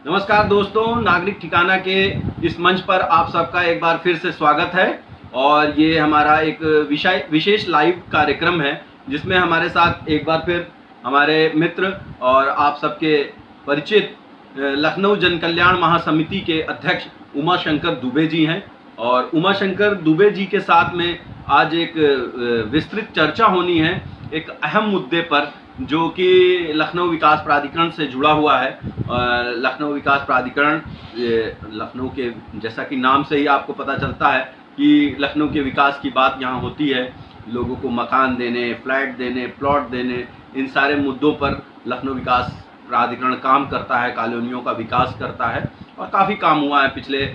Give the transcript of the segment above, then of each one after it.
नमस्कार दोस्तों, नागरिक ठिकाना के इस मंच पर आप सबका एक बार फिर से स्वागत है। और ये हमारा एक विशेष लाइव कार्यक्रम है जिसमें हमारे साथ एक बार फिर हमारे मित्र और आप सबके परिचित लखनऊ जन कल्याण महासमिति के अध्यक्ष उमाशंकर दुबे जी हैं। और उमाशंकर दुबे जी के साथ में आज एक विस्तृत चर्चा होनी है एक अहम मुद्दे पर, जो कि लखनऊ विकास प्राधिकरण से जुड़ा हुआ है। लखनऊ विकास प्राधिकरण लखनऊ के, जैसा कि नाम से ही आपको पता चलता है कि लखनऊ के विकास की बात यहाँ होती है। लोगों को मकान देने, फ्लैट देने, प्लॉट देने, इन सारे मुद्दों पर लखनऊ विकास प्राधिकरण काम करता है, कॉलोनियों का विकास करता है और काफ़ी काम हुआ है। पिछले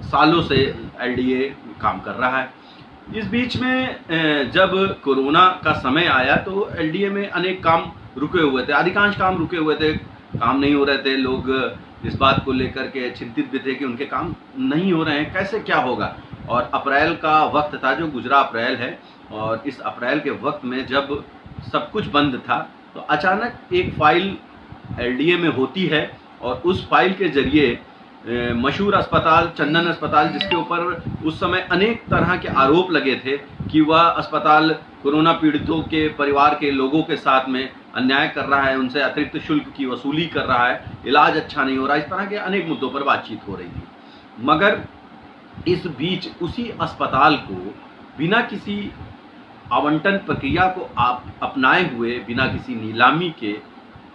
सालों से एलडीए काम कर रहा है। इस बीच में जब कोरोना का समय आया तो एलडीए में अनेक काम रुके हुए थे, अधिकांश काम रुके हुए थे, काम नहीं हो रहे थे। लोग इस बात को लेकर के चिंतित भी थे कि उनके काम नहीं हो रहे हैं, कैसे क्या होगा। और अप्रैल का वक्त था, जो गुजरा अप्रैल है, और इस अप्रैल के वक्त में जब सब कुछ बंद था तो अचानक एक फाइल एलडीए में होती है और उस फाइल के जरिए मशहूर अस्पताल चंदन अस्पताल, जिसके ऊपर उस समय अनेक तरह के आरोप लगे थे कि वह अस्पताल कोरोना पीड़ितों के परिवार के लोगों के साथ में अन्याय कर रहा है, उनसे अतिरिक्त शुल्क की वसूली कर रहा है, इलाज अच्छा नहीं हो रहा, इस तरह के अनेक मुद्दों पर बातचीत हो रही थी। मगर इस बीच उसी अस्पताल को बिना किसी आवंटन प्रक्रिया को अपनाए हुए, बिना किसी नीलामी के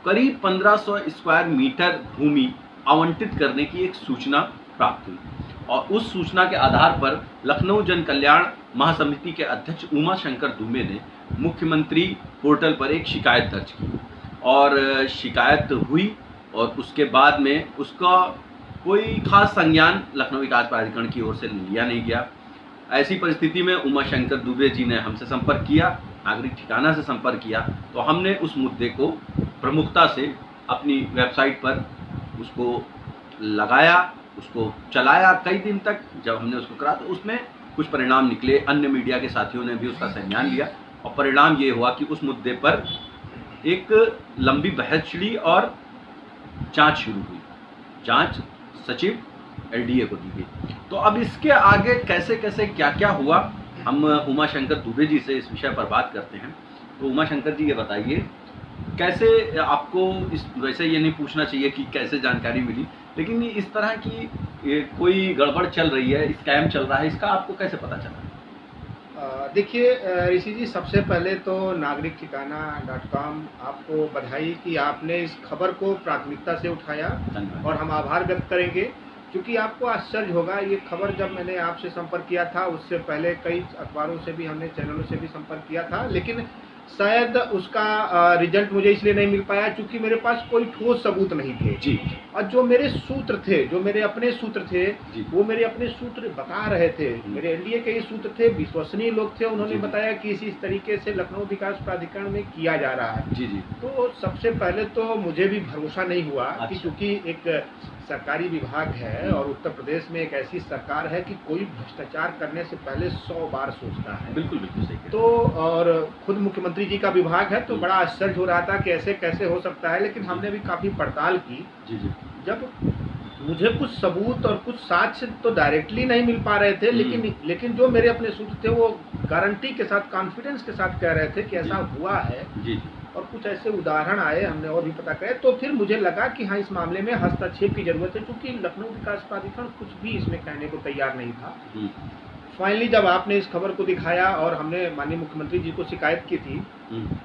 करीब 1500 स्क्वायर मीटर भूमि आवंटित करने की एक सूचना प्राप्त हुई। और उस सूचना के आधार पर लखनऊ जन कल्याण महासमिति के अध्यक्ष उमाशंकर दुबे ने मुख्यमंत्री पोर्टल पर एक शिकायत दर्ज की। और शिकायत हुई और उसके बाद में उसका कोई खास संज्ञान लखनऊ विकास प्राधिकरण की ओर से लिया नहीं गया। ऐसी परिस्थिति में उमाशंकर दुबे जी ने हमसे संपर्क किया, नागरिक ठिकाना से संपर्क किया, तो हमने उस मुद्दे को प्रमुखता से अपनी वेबसाइट पर उसको लगाया, उसको चलाया कई दिन तक। जब हमने उसको करा तो उसमें कुछ परिणाम निकले, अन्य मीडिया के साथियों ने भी उसका संज्ञान लिया और परिणाम ये हुआ कि उस मुद्दे पर एक लंबी बहस छिड़ी और जांच शुरू हुई। जांच सचिव एलडीए को दी गई। तो अब इसके आगे कैसे कैसे क्या क्या हुआ, हम उमाशंकर दुबे जी से इस विषय पर बात करते हैं। तो उमाशंकर जी, ये बताइए कैसे आपको इस, वैसे ये नहीं पूछना चाहिए कि कैसे जानकारी मिली, लेकिन इस तरह की कोई गड़बड़ चल रही है, स्कैम चल रहा है, इसका आपको कैसे पता चला? देखिए ऋषि जी, सबसे पहले तो नागरिक ठिकाना .com आपको बधाई कि आपने इस खबर को प्राथमिकता से उठाया और हम आभार व्यक्त करेंगे, क्योंकि आपको आश्चर्य होगा, ये खबर जब मैंने आपसे संपर्क किया था उससे पहले कई अखबारों से भी, हमने चैनलों से भी संपर्क किया था, लेकिन शायद उसका रिजल्ट मुझे इसलिए नहीं मिल पाया क्योंकि मेरे पास कोई ठोस सबूत नहीं थे जी। और जो मेरे सूत्र थे, जो मेरे अपने सूत्र थे, वो मेरे अपने सूत्र बता रहे थे, मेरे एलडीए के ही सूत्र थे, विश्वसनीय लोग थे, उन्होंने बताया कि इस तरीके से लखनऊ विकास प्राधिकरण में किया जा रहा है। जी जी। तो सबसे पहले तो मुझे भी भरोसा नहीं हुआ कि चूंकि एक सरकारी विभाग है और उत्तर प्रदेश में एक ऐसी सरकार है कि कोई भ्रष्टाचार करने से पहले 100 बार सोचता है। बिल्कुल बिल्कुल सही। तो और खुद मुख्यमंत्री जी का विभाग है, तो बड़ा आश्चर्य हो रहा था कि ऐसे कैसे हो सकता है, लेकिन हमने भी काफ़ी पड़ताल की। जी जी। जब मुझे कुछ सबूत और कुछ साक्ष्य तो डायरेक्टली नहीं मिल पा रहे थे, लेकिन जो मेरे अपने सूत्र थे वो गारंटी के साथ, कॉन्फिडेंस के साथ कह रहे थे कि ऐसा हुआ है। जी। और कुछ ऐसे उदाहरण आए, हमने और भी पता करे, तो फिर मुझे लगा कि हाँ, इस मामले में हस्तक्षेप की जरूरत है, क्योंकि लखनऊ विकास प्राधिकरण कुछ भी इसमें कहने को तैयार नहीं था। फाइनली जब आपने इस खबर को दिखाया और हमने माननीय मुख्यमंत्री जी को शिकायत की थी,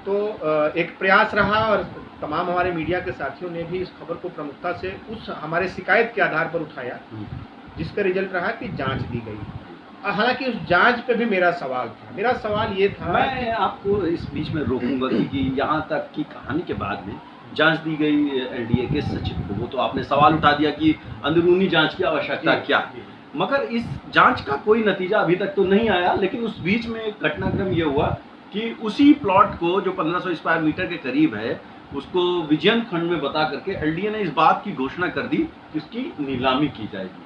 तो एक प्रयास रहा और तमाम हमारे मीडिया के साथियों ने भी इस खबर को प्रमुखता से उस हमारे शिकायत के आधार पर उठाया, जिसका रिजल्ट रहा कि जांच दी गई। हालांकि उस जांच पे भी मेरा सवाल था। मेरा सवाल ये था, मैं आपको इस बीच में रोकूंगा कि यहाँ तक की कहानी के बाद में जांच दी गई एलडीए के सचिव को, वो तो आपने सवाल उठा दिया कि अंदरूनी जांच की आवश्यकता क्या है, मगर इस जांच का कोई नतीजा अभी तक तो नहीं आया। लेकिन उस बीच में एक घटनाक्रम ये हुआ कि उसी प्लॉट को, जो 1500 स्क्वायर मीटर के करीब है, उसको विजयन खंड में बता करके एलडीए ने इस बात की घोषणा कर दी कि इसकी नीलामी की जाएगी।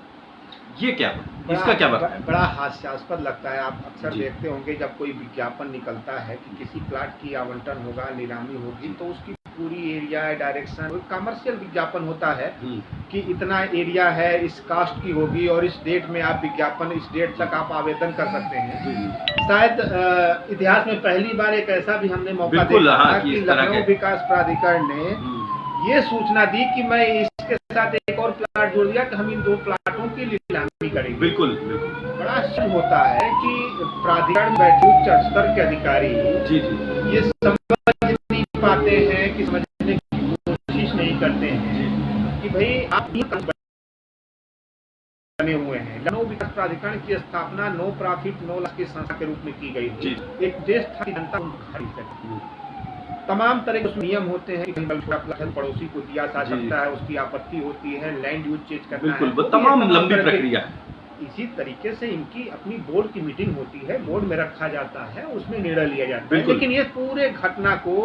ये क्या, इसका क्या मतलब? बड़ा हास्यास्पद लगता है। आप अक्सर देखते होंगे जब कोई विज्ञापन निकलता है कि किसी प्लाट की आवंटन होगा, नीलामी होगी, तो उसकी पूरी एरिया डायरेक्शन, कमर्शियल विज्ञापन होता है कि इतना एरिया है, इस कास्ट की होगी और इस डेट में आप विज्ञापन, इस डेट तक आप आवेदन कर सकते हैं। शायद इतिहास में पहली बार एक ऐसा भी हमने मौका देखा कि लखनऊ विकास प्राधिकरण ने ये सूचना दी कि मैं इसके साथ एक और प्लाट जोड़ दिया कि हम इन 2 प्लाटों की नीलामी करेंगे। बिल्कुल बड़ा आश्चर्य होता है कि प्राधिकरण में बैठे उच्च स्तर के अधिकारी ये समझ नहीं पाते हैं, कि समझने की कोशिश नहीं करते हैं कि भाई आप बने हुए हैं। लखनऊ विकास प्राधिकरण की स्थापना नो प्रॉफिट नो लॉस की संस्था के रूप में की गई थी। एक देश था कि जनता तमाम तरह के नियम होते हैं कि कहीं पड़ोसी को दिया जा सकता है, उसकी आपत्ति होती है, लैंड यूज चेंज करना है, बिल्कुल तमाम लंबी प्रक्रिया है। इसी तरीके से इनकी अपनी बोर्ड की मीटिंग होती है, बोर्ड में रखा जाता है, उसमें निर्णय लिया जाता है। लेकिन ये पूरे घटना को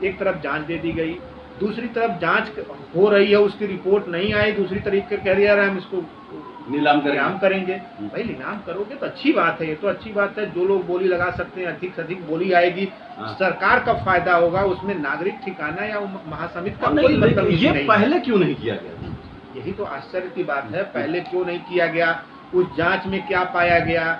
एक तरफ जांच दे दी गई, दूसरी तरफ जांच हो रही है, उसकी रिपोर्ट नहीं आई, दूसरी तरीके कह दिया हम इसको नीलाम करेंगे। भाई नीलाम करोगे तो अच्छी बात है, ये तो अच्छी बात है, जो लोग बोली लगा सकते हैं, अधिक से अधिक बोली आएगी, सरकार का फायदा होगा, उसमें नागरिक ठिकाना या महासमिति का कोई मतलब ये नहीं। पहले क्यों नहीं किया गया? यही तो आश्चर्य की बात है, पहले क्यों नहीं किया गया? उस जांच में क्या पाया गया?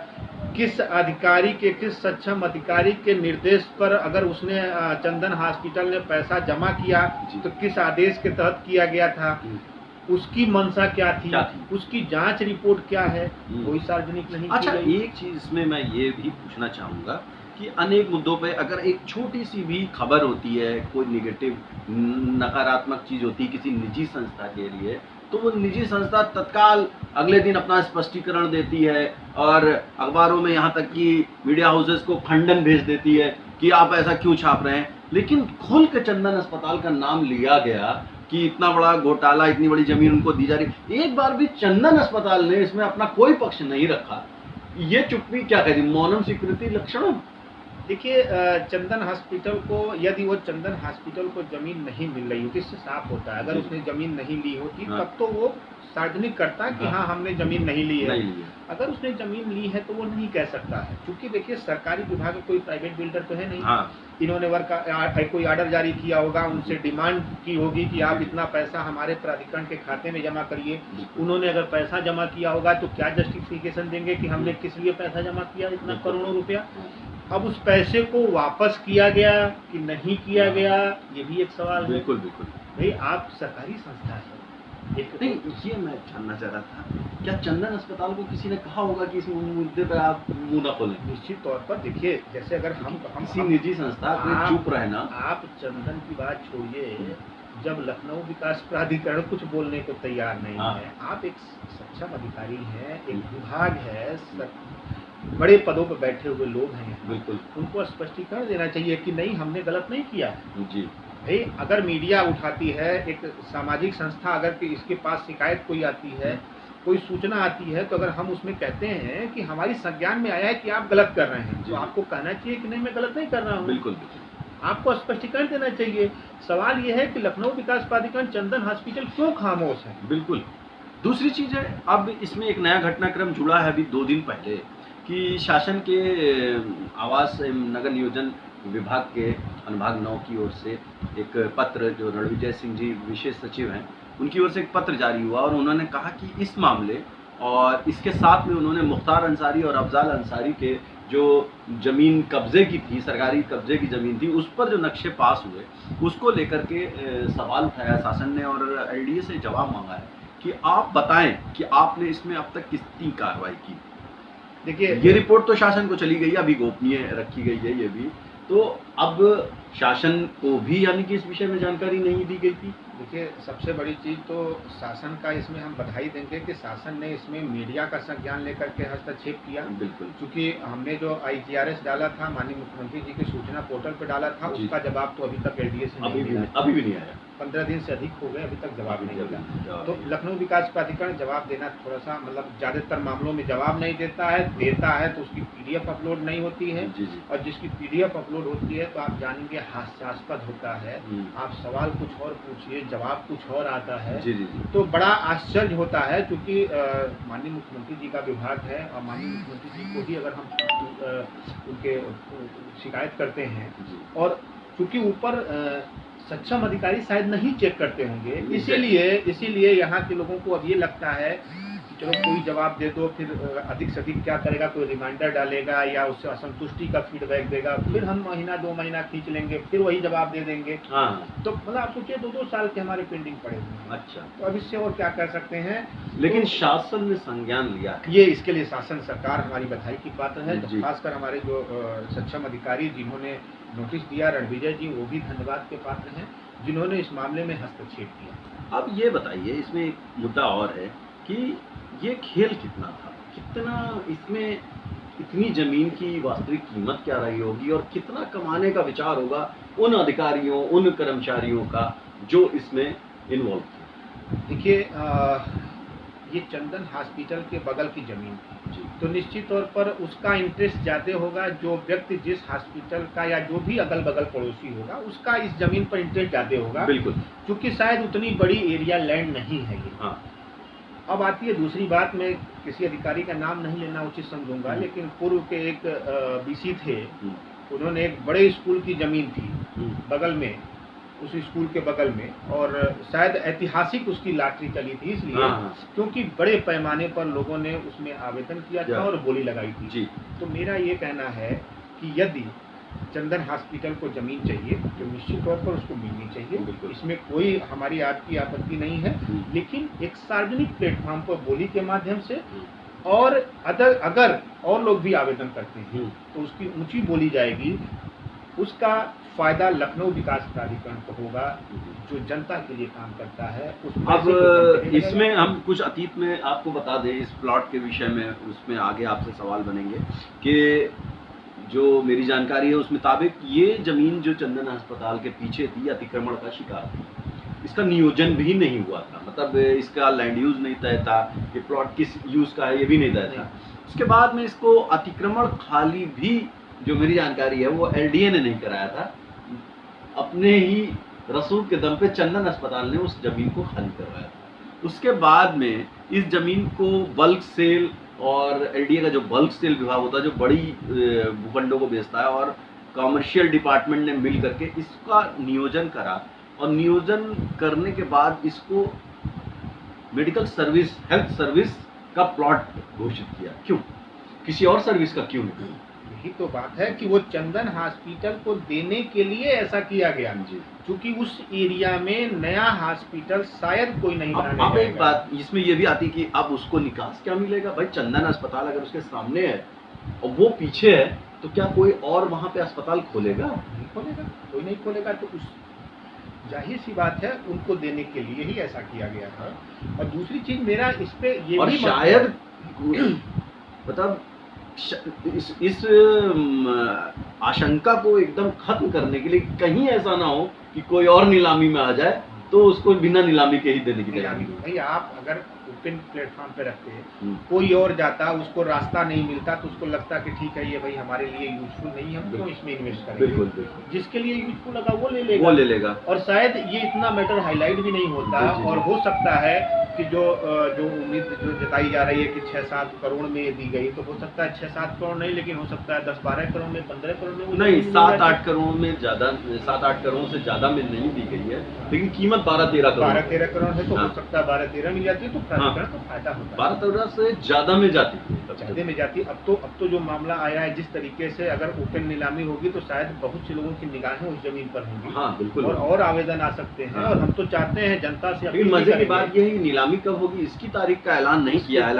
किस अधिकारी के, किस सक्षम अधिकारी के निर्देश पर अगर उसने चंदन हॉस्पिटल ने पैसा जमा किया तो किस आदेश के तहत किया गया था? उसकी मंशा क्या थी? उसकी जांच रिपोर्ट क्या है? कोई सार्वजनिक नहीं। अच्छा, एक चीज इसमें मैं ये भी पूछना चाहूंगा कि अनेक मुद्दों पे अगर एक छोटी सी भी खबर होती है, कोई निगेटिव नकारात्मक चीज होती है किसी निजी संस्था के लिए, तो वो निजी संस्था तत्काल अगले दिन अपना स्पष्टीकरण देती है और अखबारों में यहाँ तक कि मीडिया हाउसेस को खंडन भेज देती है कि आप ऐसा क्यों छाप रहे हैं। लेकिन खुल के चंदन अस्पताल का नाम लिया गया कि इतना बड़ा घोटाला, इतनी बड़ी जमीन उनको दी जा रही, एक बार भी चंदन अस्पताल ने इसमें अपना कोई पक्ष नहीं रखा। ये चुप्पी क्या कहती, मौनम स्वीकृति लक्षणम? देखिए, चंदन हॉस्पिटल को, यदि वो चंदन हॉस्पिटल को जमीन नहीं मिल रही होती, इससे साफ होता है, अगर उसने जमीन नहीं ली होती तब तो वो सार्वजनिक करता कि हाँ हमने जमीन नहीं ली है। अगर उसने जमीन ली है तो वो नहीं कह सकता है, क्योंकि देखिए सरकारी विभाग कोई प्राइवेट बिल्डर तो है नहीं। इन्होंने कोई ऑर्डर जारी किया होगा, उनसे डिमांड की होगी कि आप इतना पैसा हमारे प्राधिकरण के खाते में जमा करिए। उन्होंने अगर पैसा जमा किया होगा तो क्या जस्टिफिकेशन देंगे कि हमने किस लिए पैसा जमा किया, इतना करोड़ों रुपया। अब उस पैसे को वापस किया गया कि नहीं किया गया, ये भी एक सवाल है। बिल्कुल भाई आप सरकारी संस्था है। नहीं, ये मैं जानना चाह रहा था, क्या चंदन अस्पताल को किसी ने कहा होगा कि इस मुद्दे पर आप मुंह न खोलें? निश्चित तौर पर देखिए, जैसे अगर हम किसी निजी संस्था को चुप रहना, आप चंदन की बात छोड़िए, जब लखनऊ विकास प्राधिकरण कुछ बोलने को तैयार नहीं है, आप एक सक्षम अधिकारी हैं, एक विभाग है, बड़े पदों पर बैठे हुए लोग हैं, बिल्कुल उनको स्पष्टीकरण देना चाहिए कि नहीं हमने गलत नहीं किया जी। भाई अगर मीडिया उठाती है, एक सामाजिक संस्था अगर इसके पास शिकायत कोई आती है, कोई सूचना आती है, तो अगर हम उसमें कहते हैं कि हमारी संज्ञान में आया है कि आप गलत कर रहे हैं, तो आपको कहना चाहिए कि नहीं मैं गलत नहीं कर रहा हूँ। बिल्कुल आपको स्पष्टीकरण देना चाहिए। सवाल यह है कि लखनऊ विकास प्राधिकरण चंदन हॉस्पिटल क्यों खामोश है? बिल्कुल। दूसरी चीज है, अब इसमें एक नया घटनाक्रम जुड़ा है अभी 2 दिन पहले कि शासन के आवास एवं नगर नियोजन विभाग के अनुभाग 9 की ओर से एक पत्र, जो रणविजय सिंह जी विशेष सचिव हैं, उनकी ओर से एक पत्र जारी हुआ और उन्होंने कहा कि इस मामले और इसके साथ में उन्होंने मुख्तार अंसारी और अफजाल अंसारी के जो ज़मीन कब्जे की थी, सरकारी कब्जे की ज़मीन थी, उस पर जो नक्शे पास हुए उसको लेकर के सवाल उठाया शासन ने और एलडीए से जवाब मांगा है कि आप बताएं कि आपने इसमें अब तक कितनी कार्रवाई की। देखिए, ये रिपोर्ट तो शासन को चली गई, अभी गोपनीय रखी गई है ये भी, तो अब शासन को भी यानी कि इस विषय में जानकारी नहीं दी गई थी। देखिए, सबसे बड़ी चीज़ तो शासन का इसमें हम बधाई देंगे कि शासन ने इसमें मीडिया का संज्ञान लेकर के हस्तक्षेप किया। बिल्कुल, क्योंकि हमने जो IGRS डाला था, माननीय मुख्यमंत्री जी के सूचना पोर्टल पर डाला था, उसका जवाब तो अभी तक एलडीए से अभी भी नहीं आया। 15 दिन से अधिक हो गए, अभी तक जवाब नहीं मिला। तो लखनऊ विकास प्राधिकरण जवाब देना थोड़ा सा, मतलब ज़्यादातर मामलों में जवाब नहीं देता है तो उसकी PDF अपलोड नहीं होती है, और जिसकी PDF अपलोड होती है तो आप जानेंगे हास्यास्पद होता है। आप सवाल कुछ और पूछिए, जवाब कुछ और आता है। तो बड़ा आश्चर्य होता है, क्योंकि माननीय मुख्यमंत्री जी का विभाग है और माननीय मुख्यमंत्री जी को ही अगर हम उनके शिकायत करते हैं, और चूँकि ऊपर सक्षम अधिकारी शायद नहीं चेक करते होंगे, इसीलिए यहाँ के लोगों को अब ये लगता है कि चलो कोई जवाब दे दो, फिर अधिक से अधिक क्या करेगा, कोई रिमाइंडर डालेगा या उससे असंतुष्टि का फीडबैक देगा, फिर हम महीना 2 महीना खींच लेंगे, फिर वही जवाब दे देंगे। तो मतलब आप सोचिए 2-2 साल के हमारे पेंडिंग पड़े हुए हैं। अच्छा, तो अब इससे और क्या कर सकते हैं। लेकिन तो शासन ने संज्ञान लिया ये इसके लिए शासन सरकार हमारी बधाई की पात्र है, जी। खासकर हमारे जो सक्षम अधिकारी जिन्होंने नोटिस दिया, रणविजय जी, वो भी धन्यवाद के पात्र हैं, जिन्होंने इस मामले में हस्तक्षेप किया। अब ये बताइए, इसमें एक मुद्दा और है कि ये खेल कितना था, कितना इसमें इतनी जमीन की वास्तविक कीमत क्या रही होगी और कितना कमाने का विचार होगा उन अधिकारियों, उन कर्मचारियों का जो इसमें इन्वॉल्व थे। देखिए ये चंदन हॉस्पिटल के बगल की जमीन थी जी। तो निश्चित तौर पर उसका इंटरेस्ट ज़्यादा होगा, जो व्यक्ति जिस हॉस्पिटल का या जो भी अगल बगल पड़ोसी होगा उसका इस जमीन पर इंटरेस्ट ज़्यादा होगा, बिल्कुल, क्योंकि शायद उतनी बड़ी एरिया लैंड नहीं है ये। हाँ। अब आती है दूसरी बात, मैं किसी अधिकारी का नाम नहीं लेना उचित समझूंगा, लेकिन पूर्व के एक बीसी थे, उन्होंने एक बड़े स्कूल की जमीन थी बगल में, उस स्कूल के बगल में, और शायद ऐतिहासिक उसकी लॉटरी चली थी, इसलिए क्योंकि बड़े पैमाने पर लोगों ने उसमें आवेदन किया था और बोली लगाई थी जी। तो मेरा ये कहना है कि यदि चंदन हॉस्पिटल को जमीन चाहिए तो निश्चित तौर पर उसको मिलनी चाहिए, इसमें कोई हमारी आपकी आपत्ति नहीं है, लेकिन एक सार्वजनिक प्लेटफॉर्म पर बोली के माध्यम से, और अगर और लोग भी आवेदन करते हैं तो उसकी ऊंची बोली जाएगी, उसका फायदा लखनऊ विकास प्राधिकरण को होगा जो जनता के लिए काम करता है। अब इसमें हम कुछ अतीत में आपको बता दें इस प्लॉट के विषय में, उसमें आगे आपसे सवाल बनेंगे कि जो मेरी जानकारी है उस मुताबिक ये जमीन जो चंदन अस्पताल के पीछे थी अतिक्रमण का शिकार थी, इसका नियोजन भी नहीं हुआ था, मतलब इसका लैंड यूज नहीं तय था, ये प्लॉट किस यूज का है ये भी नहीं तय था। उसके बाद में इसको अतिक्रमण खाली भी जो मेरी जानकारी है वो एलडीए ने नहीं कराया था, अपने ही रसूख के दम पे चंदन अस्पताल ने उस जमीन को खाली करवाया था। उसके बाद में इस जमीन को बल्क सेल, और एलडीए का जो बल्क सेल विभाग होता है जो बड़ी भूखंडों को बेचता है, और कॉमर्शियल डिपार्टमेंट ने मिल करके इसका नियोजन करा, और नियोजन करने के बाद इसको मेडिकल सर्विस, हेल्थ सर्विस का प्लॉट घोषित किया। क्यों? किसी और सर्विस का क्यों नहीं? यही तो बात है कि वो चंदन हॉस्पिटल को देने के लिए ऐसा किया गया, क्योंकि उस एरिया में नया हॉस्पिटल शायद कोई नहीं बनाने अब एक बात इसमें ये भी आती कि अब उसको निकास क्या मिलेगा? भाई चंदन अस्पताल अगर उसके सामने है और वो पीछे है तो क्या कोई और वहाँ पे अस्पताल खोलेगा? नहीं खोलेगा, कोई नहीं खोलेगा। तो उस जाहिर सी बात है उनको देने के लिए ही ऐसा किया गया था। और दूसरी चीज मेरा इस पे ये और भी शायद मतलब इस आशंका को एकदम खत्म करने के लिए कहीं ऐसा ना हो कि कोई और नीलामी में आ जाए तो उसको बिना नीलामी के ही देने की तैयारी। भाई आप अगर ओपन प्लेटफॉर्म पे रखते हैं, कोई और जाता, उसको रास्ता नहीं मिलता तो उसको लगता कि ठीक है ये भाई हमारे लिए यूजफुल नहीं है, हम क्यों इसमें इन्वेस्ट करेंगे। बिल्कुल बिल्कुल, जिसके लिए यूजफुल लगा वो ले लेगा। और शायद ये इतना मैटर हाईलाइट भी नहीं होता, और हो सकता है कि जो उम्मीद जो जताई जा रही है कि 6-7 करोड़ में दी गई, तो हो सकता है 6-7 करोड़ नहीं, लेकिन हो सकता है 10-12 करोड़ में, 15 करोड़ में नहीं, 7-8 करोड़ में ज्यादा, 7-8 करोड़ से ज्यादा में नहीं दी गई है, लेकिन कीमत 12-13 करोड़ है। तो हो सकता है 12-13 मिल जाती है तो प्राधिकरण को फायदा होता है। 12-13 से ज्यादा में जाती है, ज्यादा में जाती है। अब तो जो मामला आया है जिस तरीके से, अगर ओपन नीलामी होगी तो शायद बहुत से लोगों की निगाहें उस जमीन पर होंगी। हाँ बिल्कुल, और आवेदन आ सकते हैं। और हम तो चाहते हैं जनता से। लेकिन मजे की बात यही, नीलामी कब होगी इसकी तारीख का ऐलान नहीं किया है,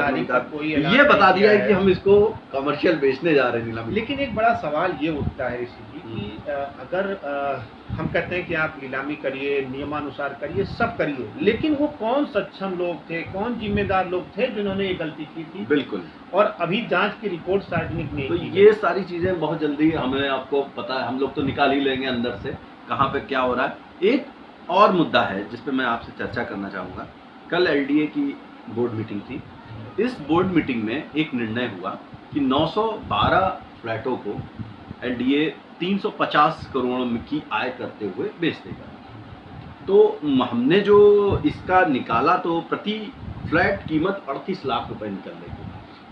ये बता दिया है कि हम इसको कमर्शियल बेचने जा रहे हैं नीलामी। लेकिन एक बड़ा सवाल ये उठता है ऋषि जी कि अगर हम कहते हैं कि आप नीलामी करिए, नियमानुसार करिए, सब करिए, लेकिन वो कौन सक्षम लोग थे, कौन जिम्मेदार लोग थे जिन्होंने ये गलती की थी? बिल्कुल। और अभी जांच की रिपोर्ट सार्वजनिक नहीं तो ये सारी चीजें बहुत जल्दी हमें, आपको पता है, हम लोग तो निकाल ही लेंगे अंदर से कहाँ पे क्या हो रहा है। एक और मुद्दा है जिस पे मैं आपसे चर्चा करना चाहूँगा। कल एलडीए की बोर्ड मीटिंग थी। इस बोर्ड मीटिंग में एक निर्णय हुआ कि 912 फ्लैटों को एलडीए 350 करोड़ की आय करते हुए बेच देगा। तो हमने जो इसका निकाला तो प्रति फ्लैट कीमत 38 लाख रुपए निकल रही।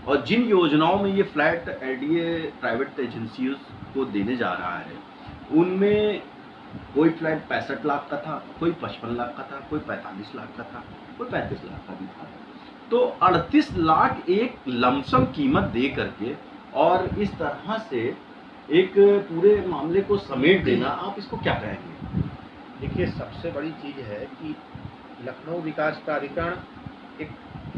और जिन योजनाओं में ये फ्लैट एलडीए प्राइवेट एजेंसियों को देने जा रहा है उनमें कोई फ्लैट 65 लाख का था, कोई 55 लाख का था, कोई 45 लाख का था, कोई 35 लाख का भी था। तो 38 लाख एक लमसम कीमत दे करके और इस तरह से एक पूरे मामले को समेट देना, आप इसको क्या कहेंगे? देखिए, सबसे बड़ी चीज़ है कि लखनऊ विकास प्राधिकरण एक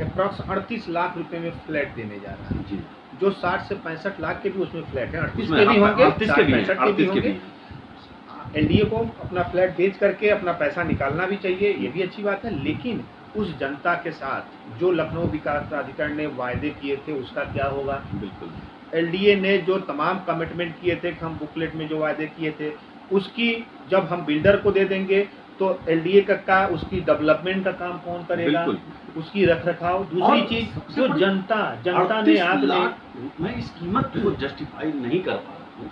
अप्रॉक्स 38 लाख रुपए में फ्लैट देने जा रहा है जी, जो 60 से 65 लाख के भी उसमें फ्लैट हैं, 38 उसमें के भी होंगे, 38 के भी हैं, 65 के भी 38 के भी होंगे। हैं। एलडीए को अपना फ्लैट बेच करके अपना पैसा निकालना भी चाहिए, ये भी अच्छी बात है, लेकिन उस जनता के साथ जो लखनऊ विकास प्राधिकरण ने वायदे किए थे उसका क्या होगा? बिल्कुल। एलडीए ने जो तमाम कमिटमेंट किए थे, हम बुकलेट में जो वायदे किए थे, उसकी जब हम बिल्डर को दे देंगे तो एलडीए का उसकी डेवलपमेंट का काम कौन करेगा? बिल्कुल। उसकी रखरखाव। दूसरी चीज, जो जनता ने 38 आज लाख, मैं इस कीमत को जस्टिफाई नहीं कर पा रहा हूँ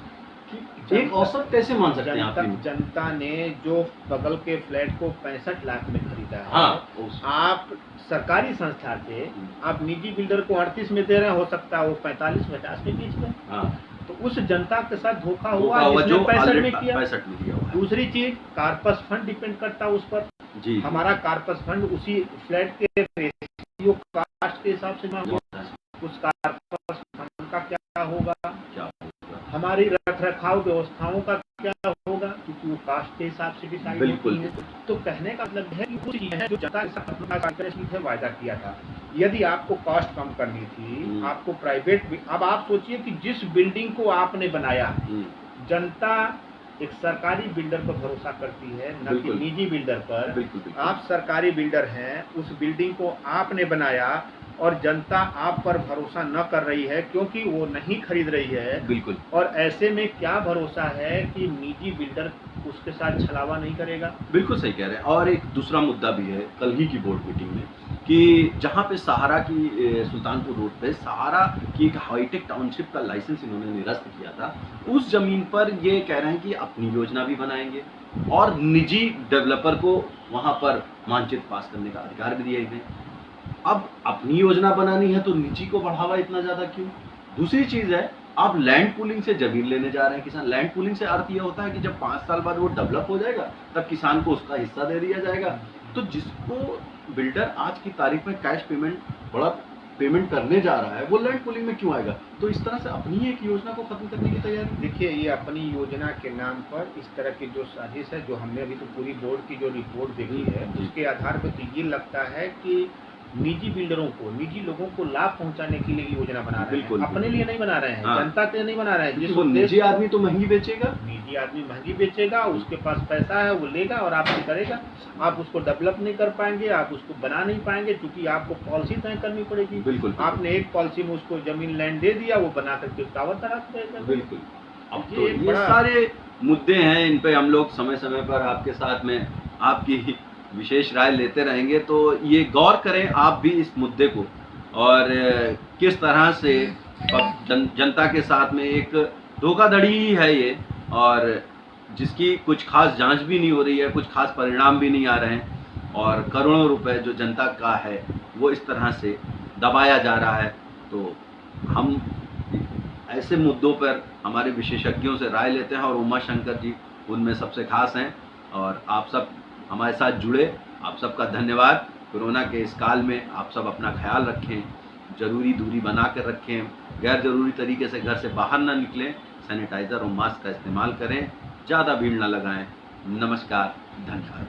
कि एक औसत कैसे मान सकते हैं आप? जनता ने जो बगल के फ्लैट को 65 लाख में खरीदा है, हाँ, आप सरकारी संस्था से आप निजी बिल्डर को 38 में दे रहे हैं, हो सकता है वो 45-50 में बेच गए। हाँ, तो उस जनता के साथ धोखा हुआ जिसने जो 65 में किया। 65 में दिया हुआ है। दूसरी चीज, कारपस फंड डिपेंड करता है उस पर। जी, हमारा कारपस फंड उसी फ्लैट के रेशियो कास्ट के हिसाब से जमा होता है। उस कारपस फंड का क्या होगा? हमारी रखरखाव व्यवस्थाओं का क्या होगा? क्योंकि वो कास्ट के हिसाब से डिसाइड होती है। तो कहने का मतलब है कि कुछ चीजें हैं जो जनता के साथ अपना कार्यक्रम से वायदा किया था। यदि आपको कॉस्ट कम करनी थी, आपको प्राइवेट, अब आप सोचिए कि जिस बिल्डिंग को आपने बनाया, जनता एक सरकारी बिल्डर पर भरोसा करती है, न कि निजी बिल्डर पर। आप सरकारी बिल्डर हैं, उस बिल्डिंग को आपने बनाया और जनता आप पर भरोसा न कर रही है क्योंकि वो नहीं खरीद रही है। बिल्कुल। और ऐसे में क्या भरोसा है कि निजी बिल्डर उसके साथ छलावा नहीं करेगा? बिल्कुल सही कह रहे हैं। और एक दूसरा मुद्दा भी है कल ही की बोर्ड मीटिंग में कि जहाँ पे सहारा की सुल्तानपुर रोड पे सहारा की एक हाईटेक टाउनशिप का लाइसेंस इन्होंने निरस्त किया था, उस जमीन पर ये कह रहे हैं कि अपनी योजना भी बनाएंगे और निजी डेवलपर को वहाँ पर मानचित्र पास करने का अधिकार भी दिया इन्हें। अब अपनी योजना बनानी है तो निजी को बढ़ावा इतना ज़्यादा क्यों? दूसरी चीज़ है, आप लैंड पूलिंग से जमीन लेने जा रहे हैं किसान। लैंड पूलिंग से अर्थ यह होता है कि जब 5 साल बाद वो डेवलप हो जाएगा तब किसान को उसका हिस्सा दे दिया जाएगा। तो जिसको बिल्डर आज की तारीख में कैश पेमेंट, बड़ा पेमेंट करने जा रहा है, वो लैंड पूलिंग में क्यों आएगा? तो इस तरह से अपनी एक योजना को खत्म करने की तैयारी। देखिए, ये अपनी योजना के नाम पर इस तरह की जो साजिश है, जो हमने अभी तो पूरी बोर्ड की जो रिपोर्ट देखी है उसके आधार पर तो ये लगता है कि निजी बिल्डरों को, निजी लोगों को लाभ पहुंचाने के लिए योजना बना रहे हैं, अपने लिए नहीं बना रहे हैं। हाँ। जनता के लिए नहीं बना रहे हैं। जिसको निजी आदमी तो महंगी बेचेगा, निजी आदमी महंगी बेचेगा, उसके पास पैसा है, वो लेगा और आपसे करेगा। आप उसको डेवलप नहीं कर पाएंगे, आप उसको बना नहीं पाएंगे, क्योंकि आपको पॉलिसी तय करनी पड़ेगी। बिल्कुल। आपने एक पॉलिसी में उसको जमीन लैंड दे दिया, वो बना करके टावर तराश करेगा। बिल्कुल। अब तो ये सारे मुद्दे हैं, इन पे हम लोग समय समय पर आपके साथ में आपकी विशेष राय लेते रहेंगे। तो ये गौर करें आप भी इस मुद्दे को, और किस तरह से जनता के साथ में एक धोखाधड़ी ही है ये, और जिसकी कुछ खास जांच भी नहीं हो रही है, कुछ खास परिणाम भी नहीं आ रहे हैं, और करोड़ों रुपए जो जनता का है वो इस तरह से दबाया जा रहा है। तो हम ऐसे मुद्दों पर हमारे विशेषज्ञों से राय लेते हैं, और उमा शंकर जी उनमें सबसे खास हैं। और आप सब हमारे साथ जुड़े, आप सबका धन्यवाद। कोरोना के इस काल में आप सब अपना ख्याल रखें, ज़रूरी दूरी बना कर रखें, गैर ज़रूरी तरीके से घर से बाहर ना निकलें, सैनिटाइज़र और मास्क का इस्तेमाल करें, ज़्यादा भीड़ ना लगाएं। नमस्कार, धन्यवाद।